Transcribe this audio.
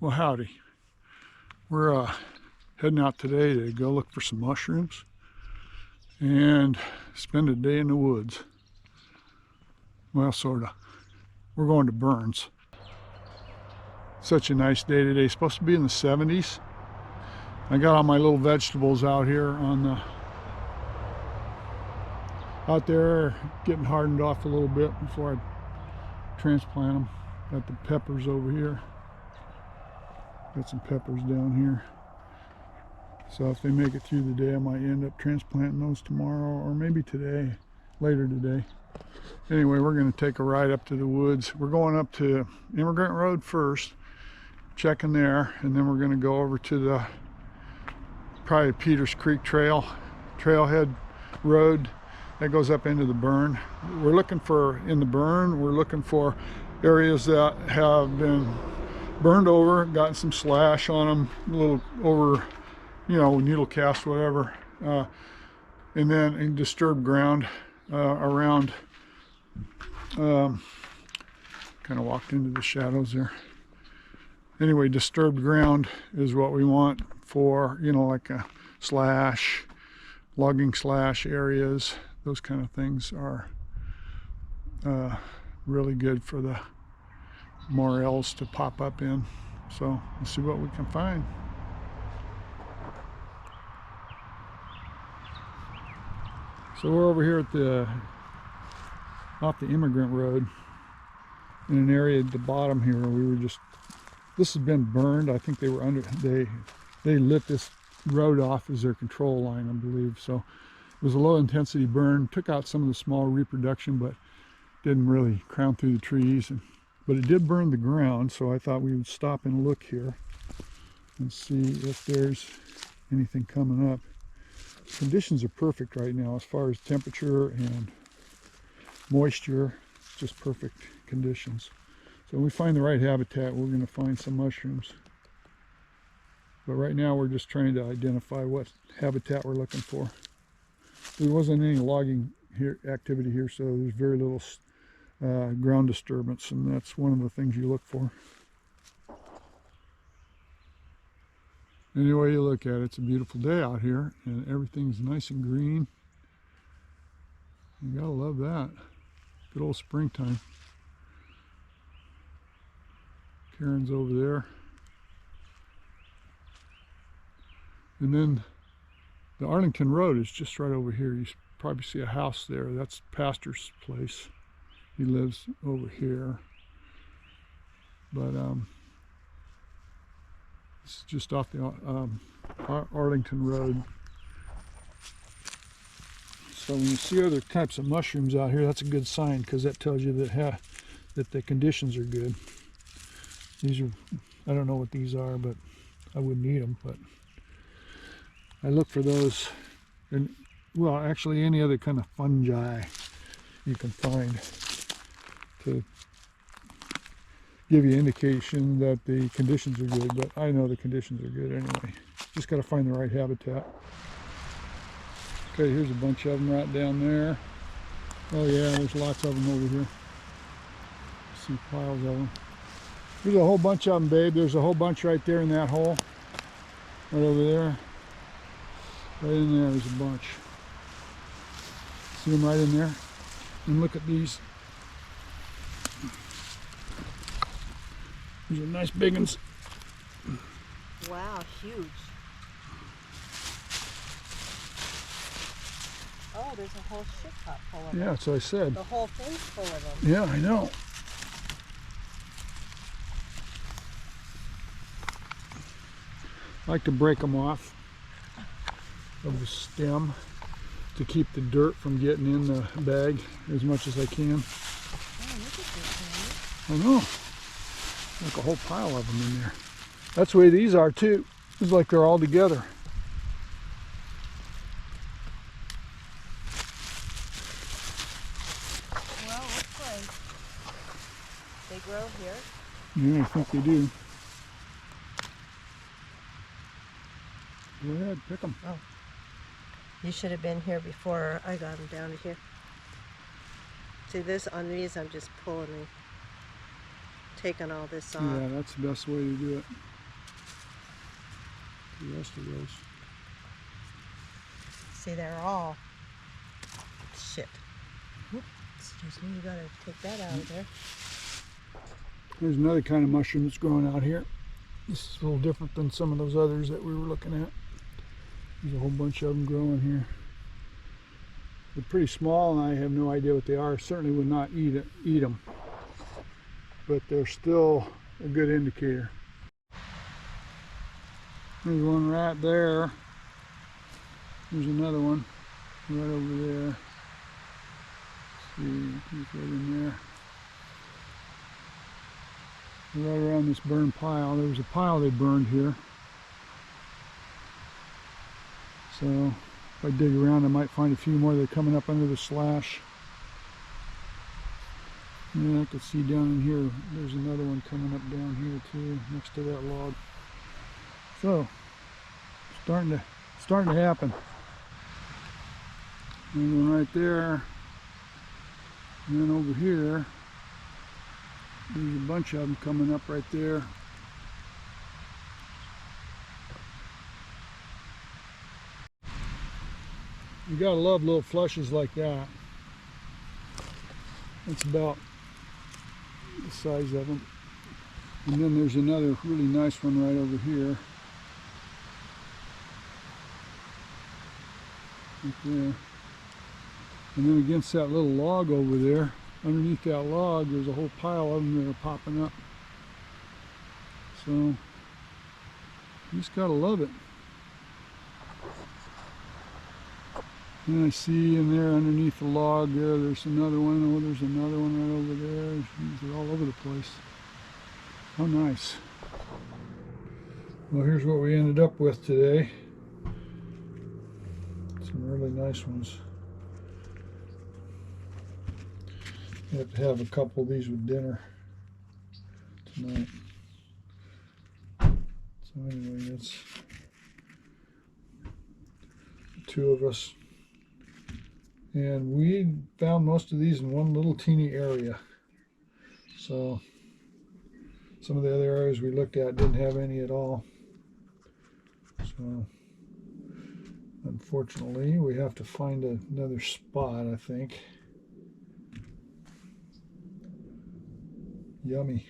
Well, howdy. We're heading out today to go look for some mushrooms and spend a day in the woods. Well, sort of. We're going to Burns. Such a nice day today. It's supposed to be in the 70s. I got all my little vegetables out here on the out there getting hardened off a little bit before I transplant them. Got the peppers over here. Got some peppers down here. So if they make it through the day, I might end up transplanting those tomorrow or maybe today, later today. Anyway, we're going to take a ride up to the woods. We're going up to Immigrant Road first, checking there, and then we're going to go over to the probably Peters Creek Trailhead Road that goes up into the burn. We're looking for, in the burn, we're looking for areas that have been burned over, gotten some slash on them, a little over, you know, needle cast, whatever, and then in disturbed ground around. Kind of walked into the shadows there. Anyway, disturbed ground is what we want for, you know, like a slash, logging slash areas. Those kind of things are really good for the morels to pop up in. So let's see what we can find. So we're over here at off the Immigrant Road in an area at the bottom here. We were just, this has been burned. I think they were they lit this road off as their control line, I believe. So it was a low intensity burn, took out some of the small reproduction, but didn't really crown through the trees. But it did burn the ground, so I thought we would stop and look here and see if there's anything coming up. Conditions are perfect right now as far as temperature and moisture, just perfect conditions. So when we find the right habitat, we're going to find some mushrooms. But right now we're just trying to identify what habitat we're looking for. There wasn't any logging activity here, so there's very little ground disturbance, and that's one of the things you look for. Anyway you look at it, it's a beautiful day out here, and everything's nice and green. You gotta love that. Good old springtime. Karen's over there. And then the Arlington Road is just right over here. You probably see a house there. That's Pastor's place. He lives over here. But this is just off the Arlington Road. So when you see other types of mushrooms out here, that's a good sign, because that tells you that the conditions are good. These are, I don't know what these are, but I wouldn't eat them. But I look for those, and well, actually any other kind of fungi you can find to give you indication that the conditions are good. But I know the conditions are good anyway. Just got to find the right habitat. Okay, here's a bunch of them right down there. Oh yeah, there's lots of them over here. See piles of them. There's a whole bunch of them, babe. There's a whole bunch right there in that hole. Right over there. Right in there, there's a bunch. See them right in there? And look at these. These are nice big ones. Wow, huge. Oh, there's a whole shit pot full of them. Yeah, that's what I said. The whole thing's full of them. Yeah, I know. I like to break them off of the stem to keep the dirt from getting in the bag as much as I can. Oh, look at this, I know. Like a whole pile of them in there. That's the way these are too. It's like they're all together. Well, looks like they grow here. Yeah, I think they do. Go ahead, pick them. Oh. You should have been here before I got them down to here. See this, on these I'm just pulling and taking all this off. Yeah, that's the best way to do it. the rest of those. See, they're all shit. Excuse me, you gotta take that out of there. There's another kind of mushroom that's growing out here. This is a little different than some of those others that we were looking at. There's a whole bunch of them growing here. They're pretty small, and I have no idea what they are. Certainly would not eat them, but they're still a good indicator. There's one right there. There's another one right over there. Let's see, he's right in there. Right around this burned pile. There was a pile they burned here. So if I dig around, I might find a few more that are coming up under the slash. Yeah, I can see down in here, there's another one coming up down here too, next to that log. So, starting to happen. There's one right there. And then over here, there's a bunch of them coming up right there. You gotta love little flushes like that. That's about the size of them. And then there's another really nice one right over here. Right there. And then against that little log over there, underneath that log, there's a whole pile of them that are popping up. So, you just gotta love it. And I see in there underneath the log there, there's another one. Oh, there's another one right over there. These are all over the place. How nice. Well, here's what we ended up with today. Some really nice ones. I have to have a couple of these with dinner tonight. So anyway, that's the two of us. And we found most of these in one little teeny area. So some of the other areas we looked at didn't have any at all. So unfortunately, we have to find another spot, I think. Yummy.